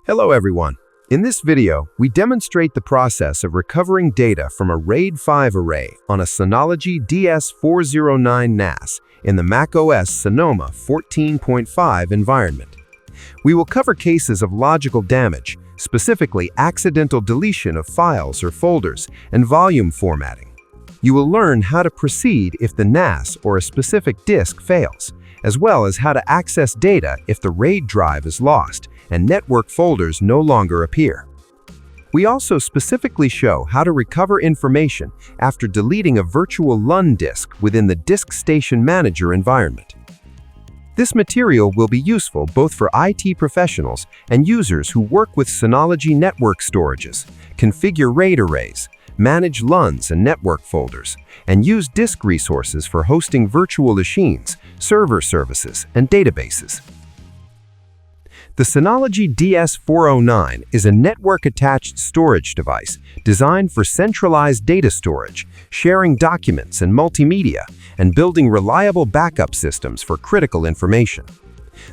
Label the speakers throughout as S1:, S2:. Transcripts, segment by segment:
S1: Hello everyone. In this video, we demonstrate the process of recovering data from a RAID 5 array on a Synology DS409 NAS in the macOS Sonoma 14.5 environment. We will cover cases of logical damage, specifically accidental deletion of files or folders, and volume formatting. You will learn how to proceed if the NAS or a specific disk fails, as well as how to access data if the RAID drive is lost and network folders no longer appear. We also specifically show how to recover information after deleting a virtual LUN disk within the DiskStation Manager environment. This material will be useful both for IT professionals and users who work with Synology network storages, configure RAID arrays, manage LUNs and network folders, and use disk resources for hosting virtual machines, server services, and databases. The Synology DS409 is a network-attached storage device designed for centralized data storage, sharing documents and multimedia, and building reliable backup systems for critical information.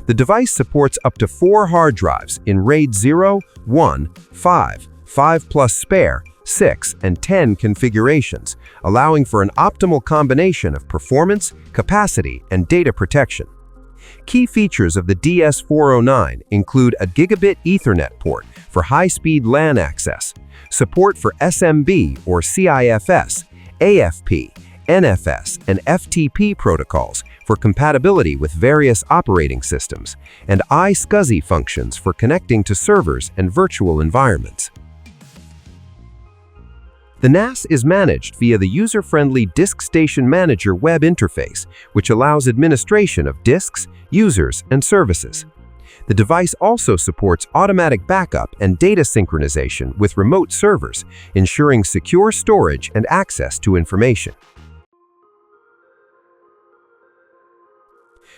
S1: The device supports up to 4 hard drives in RAID 0, 1, 5, 5 plus spare, 6, and 10 configurations, allowing for an optimal combination of performance, capacity, and data protection. Key features of the DS409 include a gigabit Ethernet port for high-speed LAN access, support for SMB or CIFS, AFP, NFS, and FTP protocols for compatibility with various operating systems, and iSCSI functions for connecting to servers and virtual environments. The NAS is managed via the user-friendly DiskStation Manager web interface, which allows administration of disks, users, and services. The device also supports automatic backup and data synchronization with remote servers, ensuring secure storage and access to information.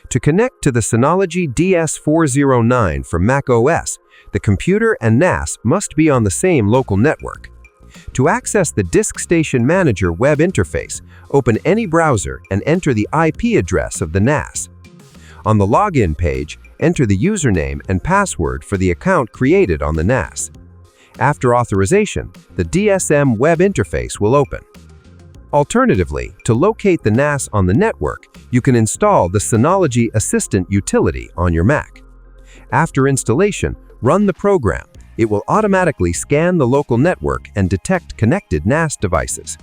S1: To connect to the Synology DS409 from macOS, the computer and NAS must be on the same local network. To access the DiskStation Manager web interface, open any browser and enter the IP address of the NAS. On the login page, enter the username and password for the account created on the NAS. After authorization, the DSM web interface will open. Alternatively, to locate the NAS on the network, you can install the Synology Assistant utility on your Mac. After installation, run the program. It will automatically scan the local network and detect connected NAS devices.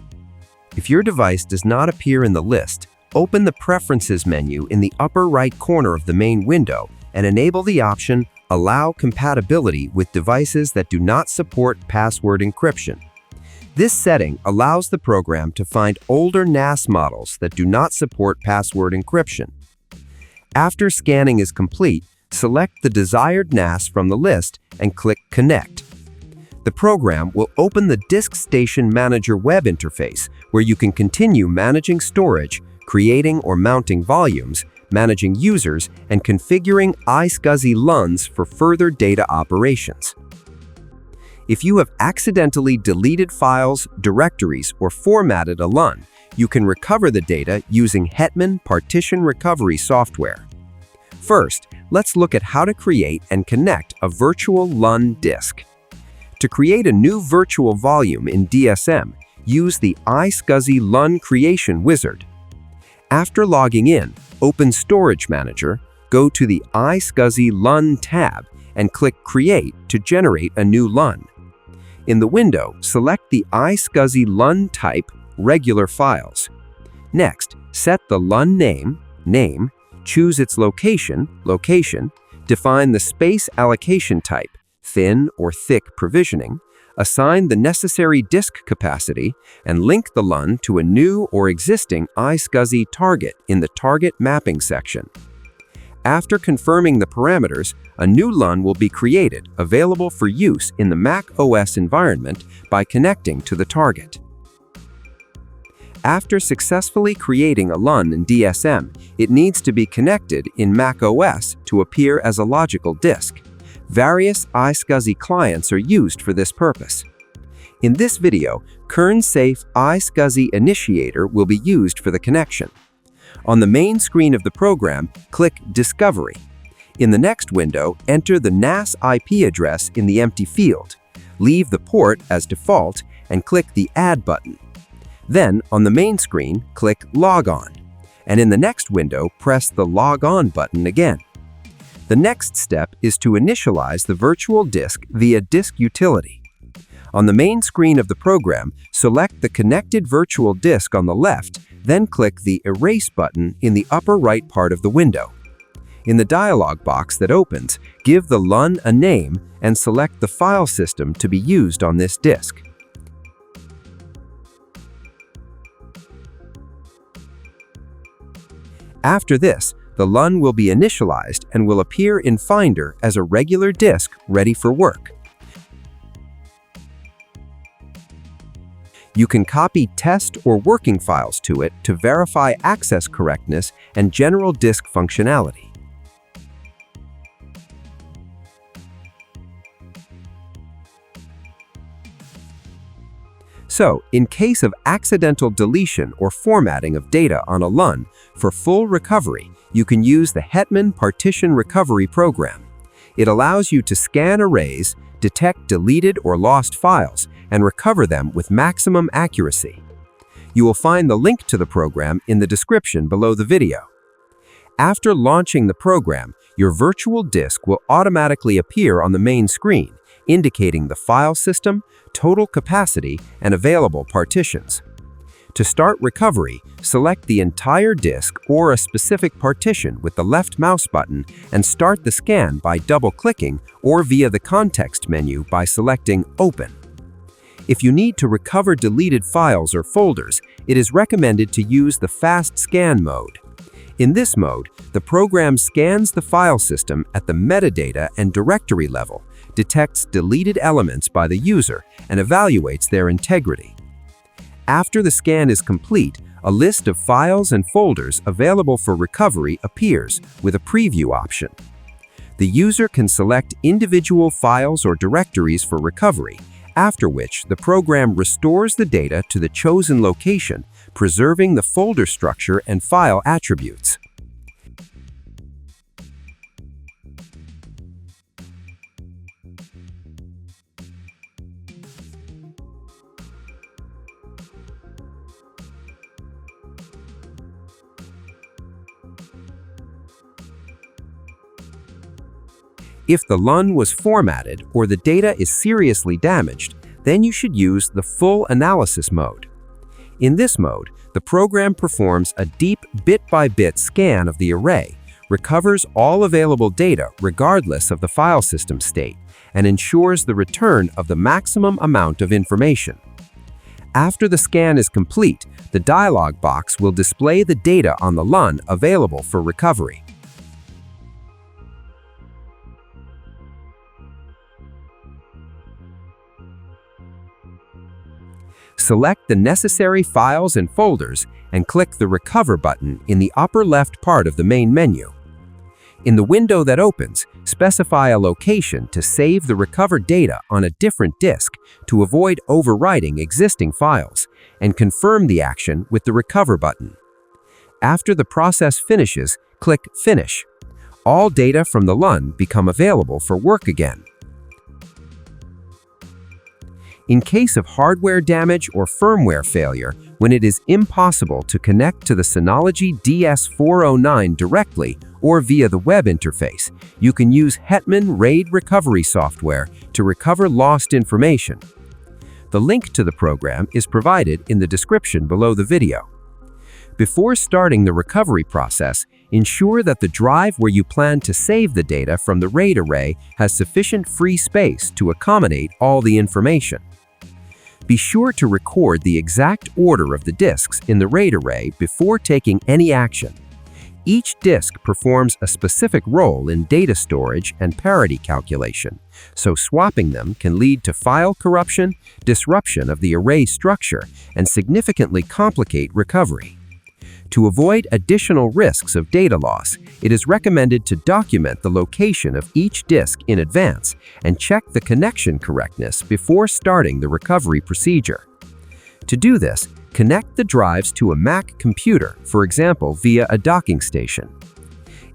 S1: If your device does not appear in the list, open the Preferences menu in the upper right corner of the main window and enable the option Allow Compatibility with devices that do not support password encryption. This setting allows the program to find older NAS models that do not support password encryption. After scanning is complete, select the desired NAS from the list and click Connect. The program will open the DiskStation Manager web interface, where you can continue managing storage, creating or mounting volumes, managing users, and configuring iSCSI LUNs for further data operations. If you have accidentally deleted files, directories, or formatted a LUN, you can recover the data using Hetman partition recovery software. First, let's look at how to create and connect a virtual LUN disk. To create a new virtual volume in DSM, use the iSCSI LUN Creation Wizard. After logging in, open Storage Manager, go to the iSCSI LUN tab, and click Create to generate a new LUN. In the window, select the iSCSI LUN type, Regular Files. Next, set the LUN name, choose its location, define the space allocation type, thin or thick provisioning, assign the necessary disk capacity, and link the LUN to a new or existing iSCSI target in the Target Mapping section. After confirming the parameters, a new LUN will be created, available for use in the macOS environment by connecting to the target. After successfully creating a LUN in DSM, it needs to be connected in macOS to appear as a logical disk. Various iSCSI clients are used for this purpose. In this video, kernsafe iSCSI Initiator will be used for the connection. On the main screen of the program, click Discovery. In the next window, enter the NAS IP address in the empty field. Leave the port as default and click the Add button. Then, on the main screen, click Log On. And in the next window, press the Log On button again. The next step is to initialize the virtual disk via Disk Utility. On the main screen of the program, select the connected virtual disk on the left, then click the Erase button in the upper right part of the window. In the dialog box that opens, give the LUN a name and select the file system to be used on this disk. After this, the LUN will be initialized and will appear in Finder as a regular disk ready for work. You can copy test or working files to it to verify access correctness and general disk functionality. So, in case of accidental deletion or formatting of data on a LUN, for full recovery, you can use the Hetman Partition Recovery program. It allows you to scan arrays, detect deleted or lost files, and recover them with maximum accuracy. You will find the link to the program in the description below the video. After launching the program, your virtual disk will automatically appear on the main screen, indicating the file system, total capacity, and available partitions. To start recovery, select the entire disk or a specific partition with the left mouse button and start the scan by double-clicking or via the context menu by selecting Open. If you need to recover deleted files or folders, it is recommended to use the Fast Scan mode. In this mode, the program scans the file system at the metadata and directory level, detects deleted elements by the user, and evaluates their integrity. After the scan is complete, a list of files and folders available for recovery appears with a preview option. The user can select individual files or directories for recovery, after which the program restores the data to the chosen location, preserving the folder structure and file attributes. If the LUN was formatted or the data is seriously damaged, then you should use the full analysis mode. In this mode, the program performs a deep bit-by-bit scan of the array, recovers all available data regardless of the file system state, and ensures the return of the maximum amount of information. After the scan is complete, the dialog box will display the data on the LUN available for recovery. Select the necessary files and folders and click the Recover button in the upper left part of the main menu. In the window that opens, specify a location to save the recovered data on a different disk to avoid overwriting existing files, and confirm the action with the Recover button. After the process finishes, click Finish. All data from the LUN become available for work again. In case of hardware damage or firmware failure, when it is impossible to connect to the Synology DS409 directly or via the web interface, you can use Hetman RAID recovery software to recover lost information. The link to the program is provided in the description below the video. Before starting the recovery process, ensure that the drive where you plan to save the data from the RAID array has sufficient free space to accommodate all the information. Be sure to record the exact order of the disks in the RAID array before taking any action. Each disk performs a specific role in data storage and parity calculation, so swapping them can lead to file corruption, disruption of the array structure, and significantly complicate recovery. To avoid additional risks of data loss, it is recommended to document the location of each disk in advance and check the connection correctness before starting the recovery procedure. To do this, connect the drives to a Mac computer, for example via a docking station.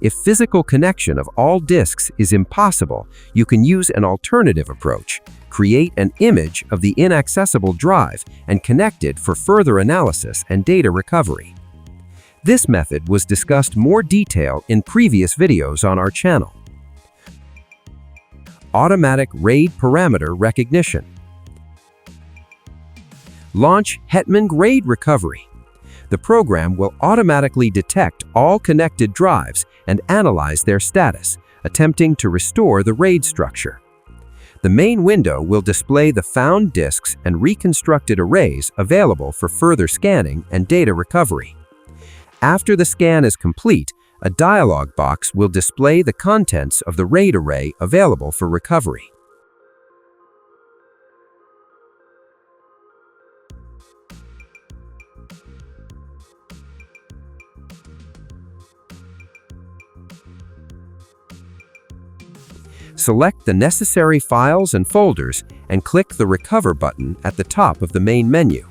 S1: If physical connection of all disks is impossible, you can use an alternative approach. Create an image of the inaccessible drive and connect it for further analysis and data recovery. This method was discussed more detail in previous videos on our channel. Automatic RAID parameter recognition. Launch Hetman RAID Recovery. The program will automatically detect all connected drives and analyze their status, attempting to restore the RAID structure. The main window will display the found disks and reconstructed arrays available for further scanning and data recovery. After the scan is complete, a dialog box will display the contents of the RAID array available for recovery. Select the necessary files and folders and click the Recover button at the top of the main menu.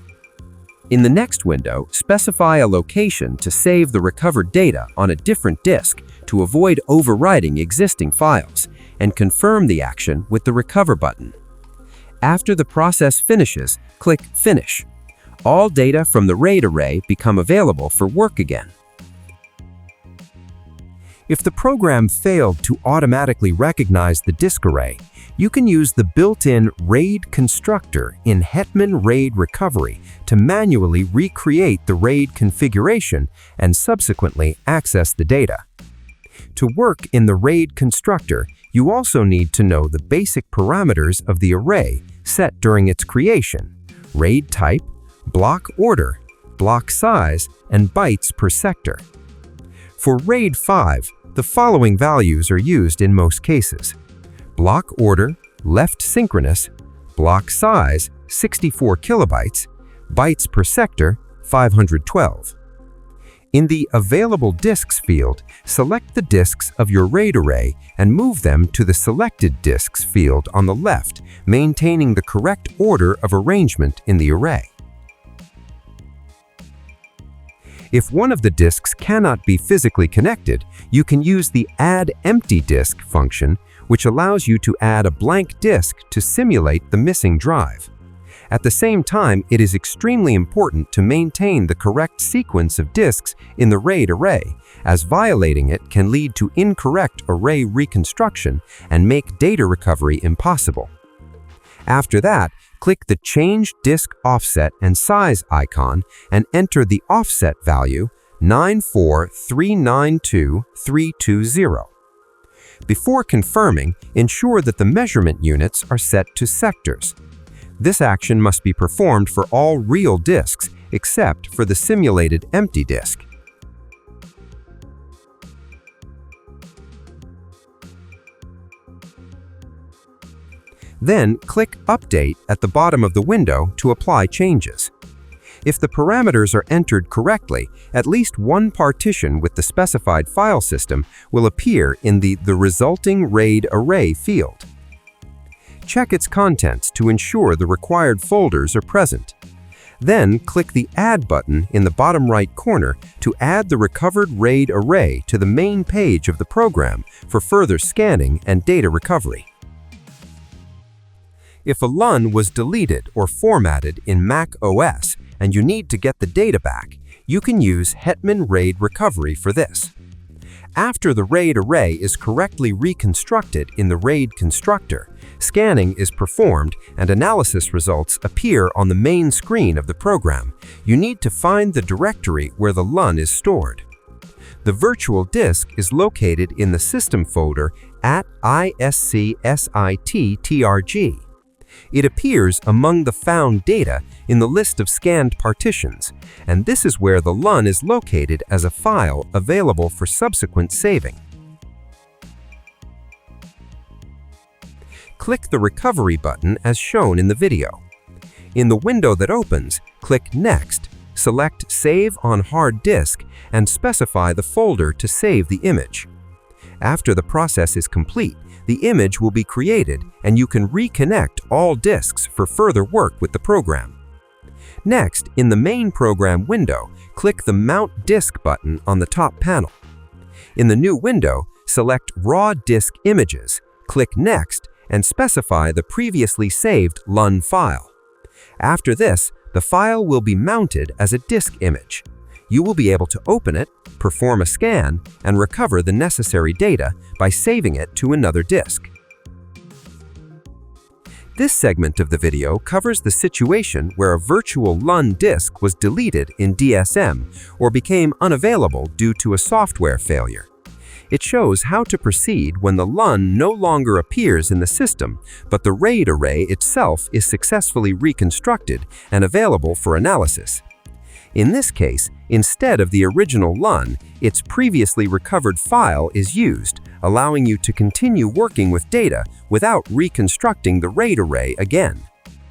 S1: In the next window, specify a location to save the recovered data on a different disk to avoid overwriting existing files, and confirm the action with the Recover button. After the process finishes, click Finish. All data from the RAID array become available for work again. If the program failed to automatically recognize the disk array, you can use the built-in RAID constructor in Hetman RAID Recovery to manually recreate the RAID configuration and subsequently access the data. To work in the RAID constructor, you also need to know the basic parameters of the array set during its creation: RAID type, block order, block size, and bytes per sector. For RAID 5, the following values are used in most cases: block order, left synchronous, block size, 64 kilobytes, bytes per sector, 512. In the Available Disks field, select the disks of your RAID array and move them to the Selected Disks field on the left, maintaining the correct order of arrangement in the array. If one of the disks cannot be physically connected, you can use the Add Empty Disk function, which allows you to add a blank disk to simulate the missing drive. At the same time, it is extremely important to maintain the correct sequence of disks in the RAID array, as violating it can lead to incorrect array reconstruction and make data recovery impossible. After that, click the Change Disk Offset and Size icon and enter the offset value 94392,320. Before confirming, ensure that the measurement units are set to sectors. This action must be performed for all real disks except for the simulated empty disk. Then click Update at the bottom of the window to apply changes. If the parameters are entered correctly, at least one partition with the specified file system will appear in the resulting RAID array field. Check its contents to ensure the required folders are present. Then click the Add button in the bottom right corner to add the recovered RAID array to the main page of the program for further scanning and data recovery. If a LUN was deleted or formatted in macOS and you need to get the data back, you can use Hetman RAID Recovery for this. After the RAID array is correctly reconstructed in the RAID constructor, scanning is performed and analysis results appear on the main screen of the program. You need to find the directory where the LUN is stored. The virtual disk is located in the System folder at ISCSITTRG. It appears among the found data in the list of scanned partitions, and this is where the LUN is located as a file available for subsequent saving. Click the Recovery button as shown in the video. In the window that opens, click Next, select Save on Hard Disk, and specify the folder to save the image. After the process is complete, the image will be created and you can reconnect all disks for further work with the program. Next, in the main program window, click the Mount Disk button on the top panel. In the new window, select Raw Disk Images, click Next, and specify the previously saved LUN file. After this, the file will be mounted as a disk image. You will be able to open it, perform a scan, and recover the necessary data by saving it to another disk. This segment of the video covers the situation where a virtual LUN disk was deleted in DSM or became unavailable due to a software failure. It shows how to proceed when the LUN no longer appears in the system, but the RAID array itself is successfully reconstructed and available for analysis. In this case, instead of the original LUN, its previously recovered file is used, allowing you to continue working with data without reconstructing the RAID array again.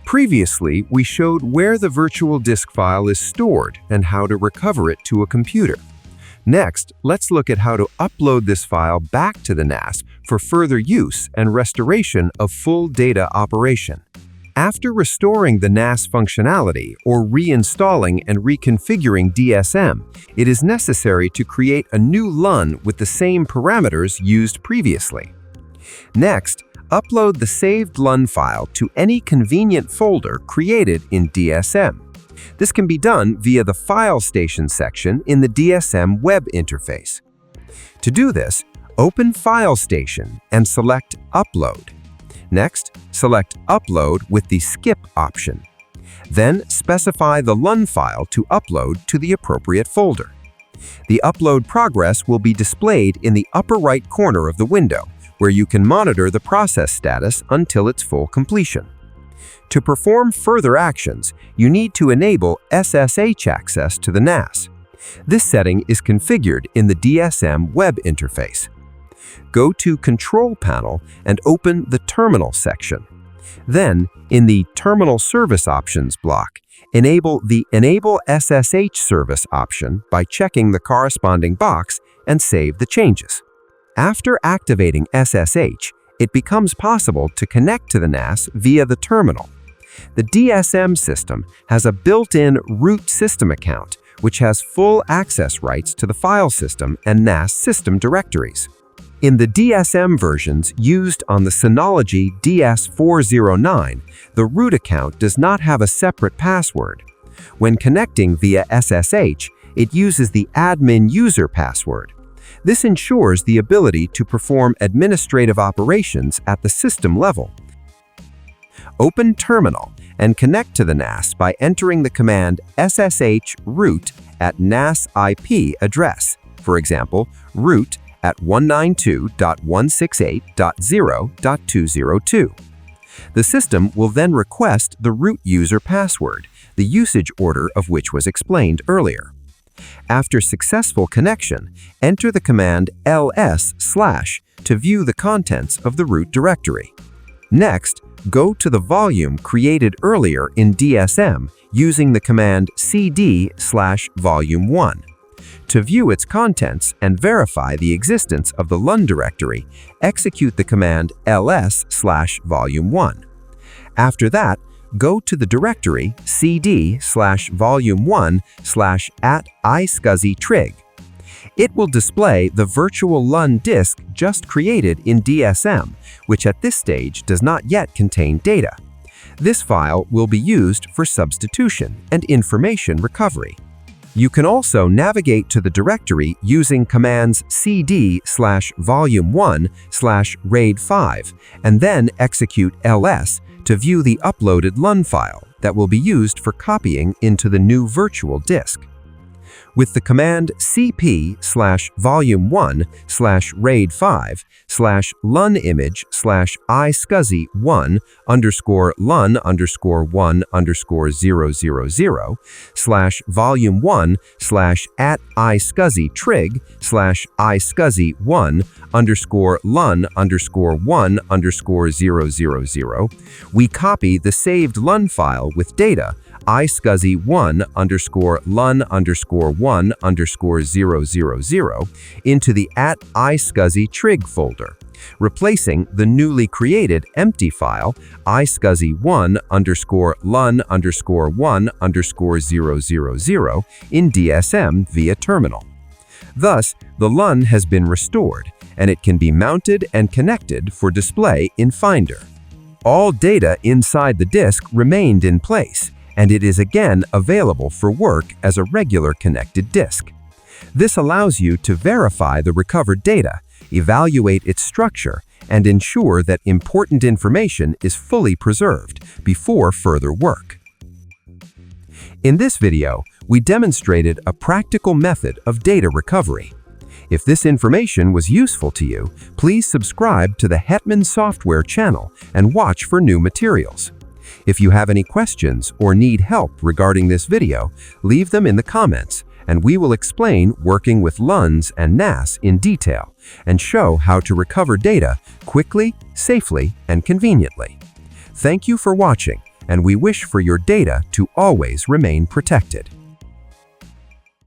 S1: Previously, we showed where the virtual disk file is stored and how to recover it to a computer. Next, let's look at how to upload this file back to the NAS for further use and restoration of full data operation. After restoring the NAS functionality or reinstalling and reconfiguring DSM, it is necessary to create a new LUN with the same parameters used previously. Next, upload the saved LUN file to any convenient folder created in DSM. This can be done via the File Station section in the DSM web interface. To do this, open File Station and select Upload. Next, select Upload with the Skip option. Then specify the LUN file to upload to the appropriate folder. The upload progress will be displayed in the upper right corner of the window, where you can monitor the process status until its full completion. To perform further actions, you need to enable SSH access to the NAS. This setting is configured in the DSM web interface. Go to Control Panel and open the Terminal section. Then, in the Terminal Service Options block, enable the Enable SSH Service option by checking the corresponding box and save the changes. After activating SSH, it becomes possible to connect to the NAS via the terminal. The DSM system has a built-in root system account, which has full access rights to the file system and NAS system directories. In the DSM versions used on the Synology DS409, the root account does not have a separate password. When connecting via SSH, it uses the admin user password. This ensures the ability to perform administrative operations at the system level. Open Terminal and connect to the NAS by entering the command ssh root at NAS IP address, for example, root at 192.168.0.202. The system will then request the root user password, the usage order of which was explained earlier. After successful connection, enter the command ls/ to view the contents of the root directory. Next, go to the volume created earlier in DSM using the command cd/volume1. To view its contents and verify the existence of the LUN directory, execute the command ls/volume1. After that, go to the directory cd/volume1/@iscsi-trig. It will display the virtual LUN disk just created in DSM, which at this stage does not yet contain data. This file will be used for substitution and information recovery. You can also navigate to the directory using commands cd/volume1/RAID5 and then execute ls to view the uploaded LUN file that will be used for copying into the new virtual disk. With the command cp/volume1/RAID5/LUN_1_000/volume1/@iscsi-trig/iscsi1_1_000, we copy the saved LUN file with data iscsi1_LUN_1_000 into the @iscsi-trig folder, replacing the newly created empty file iscsi1_LUN_1_000 in DSM via terminal. Thus, the LUN has been restored, and it can be mounted and connected for display in Finder. All data inside the disk remained in place, and it is again available for work as a regular connected disk. This allows you to verify the recovered data, evaluate its structure, and ensure that important information is fully preserved before further work. In this video, we demonstrated a practical method of data recovery. If this information was useful to you, please subscribe to the Hetman software channel and watch for new materials. If you have any questions or need help regarding this video, leave them in the comments, and we will explain working with LUNs and NAS in detail and show how to recover data quickly, safely, and conveniently. Thank you for watching, and we wish for your data to always remain protected.